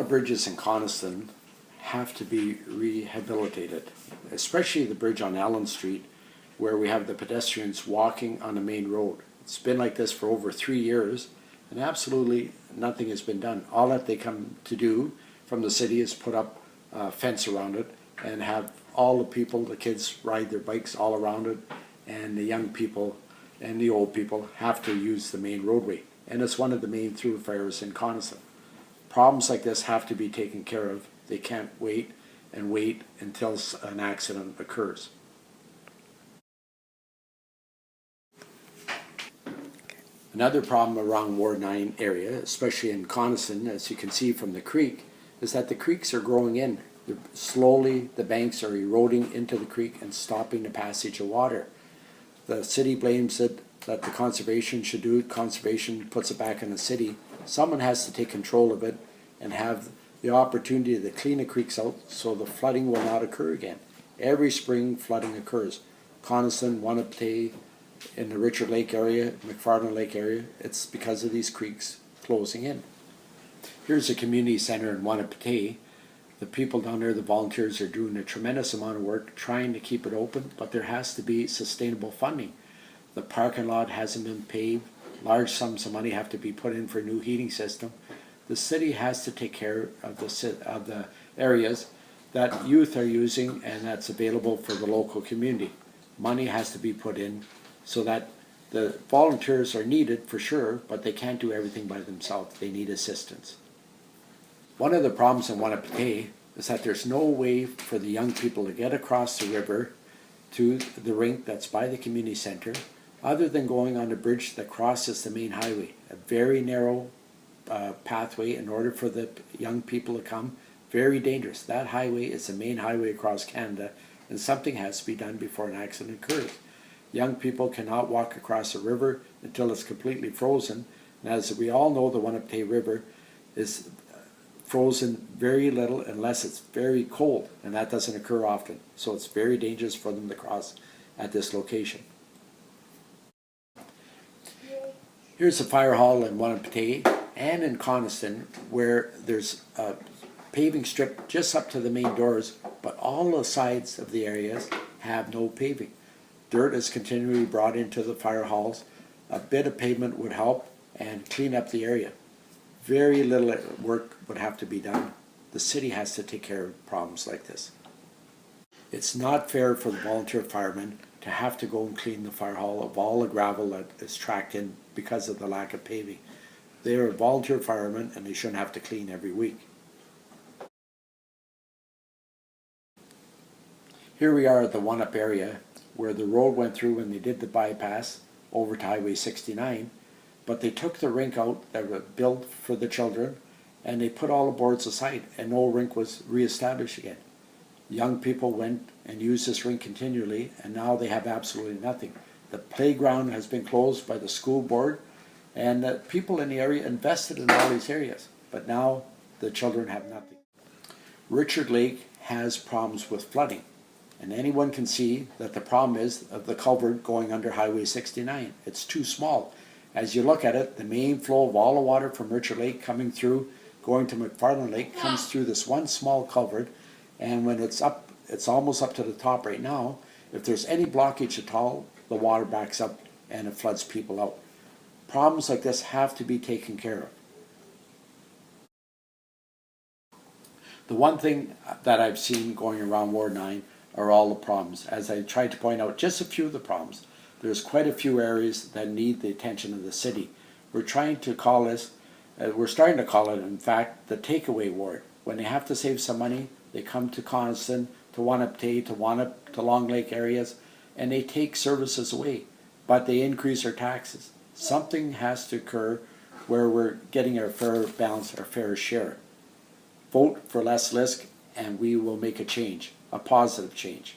bridges in Coniston have to be rehabilitated, especially the bridge on Allen Street, where we have the pedestrians walking on the main road. It's been like this for over 3 years, and absolutely nothing has been done. All that they come to do from the city is put up a fence around it and have all the people, the kids, ride their bikes all around it, and the young people and the old people have to use the main roadway. And it's one of the main thoroughfares in Coniston. Problems like this have to be taken care of. They can't wait and wait until an accident occurs. Another problem around Ward 9 area, especially in Coniston, as you can see from the creek, is that the creeks are growing in. Slowly the banks are eroding into the creek and stopping the passage of water. The city blames it that the conservation should do it. Conservation puts it back in the city. Someone has to take control of it and have the opportunity to clean the creeks out so the flooding will not occur again. Every spring flooding occurs. Coniston, Wanapitei, in the Richard Lake area, McFarland Lake area, it's because of these creeks closing in. Here's a community center in Wanapitei. The people down there, the volunteers, are doing a tremendous amount of work trying to keep it open, but there has to be sustainable funding. The parking lot hasn't been paved. Large sums of money have to be put in for a new heating system. The city has to take care of the areas that youth are using and that's available for the local community. Money has to be put in so that the volunteers are needed for sure, but they can't do everything by themselves. They need assistance. One of the problems in Wanapitei is that there's no way for the young people to get across the river to the rink that's by the community center other than going on the bridge that crosses the main highway. A very narrow pathway in order for the young people to come. Very dangerous. That highway is the main highway across Canada, and something has to be done before an accident occurs. Young people cannot walk across the river until it's completely frozen, and as we all know, the Wanapitei River is frozen very little unless it's very cold, and that doesn't occur often, so it's very dangerous for them to cross at this location. Here's a fire hall in Wanapitei and in Coniston where there's a paving strip just up to the main doors, but all the sides of the areas have no paving. Dirt is continually brought into the fire halls. A bit of pavement would help and clean up the area. Very little work would have to be done. The city has to take care of problems like this. It's not fair for the volunteer firemen to have to go and clean the fire hall of all the gravel that is tracked in because of the lack of paving. They are volunteer firemen and they shouldn't have to clean every week. Here we are at the One Up area where the road went through when they did the bypass over to Highway 69, but they took the rink out that was built for the children and they put all the boards aside and no rink was reestablished again. Young people went and used this rink continually and now they have absolutely nothing. The playground has been closed by the school board and people in the area invested in all these areas, but now the children have nothing. Richard Lake has problems with flooding, and anyone can see that the problem is of the culvert going under Highway 69. It's too small. As you look at it, the main flow of all the water from Richard Lake coming through, going to McFarland Lake, comes through this one small culvert, and when it's up, it's almost up to the top right now. If there's any blockage at all, the water backs up and it floods people out. Problems like this have to be taken care of. The one thing that I've seen going around Ward 9 are all the problems. As I tried to point out just a few of the problems, there's quite a few areas that need the attention of the city. We're trying to call this, we're starting to call it, in fact, the takeaway ward. When they have to save some money, they come to Coniston, to Wanapitei, to Long Lake areas, and they take services away, but they increase our taxes. Something has to occur where we're getting our fair balance, our fair share. Vote for less Lisk and we will make a change, a positive change.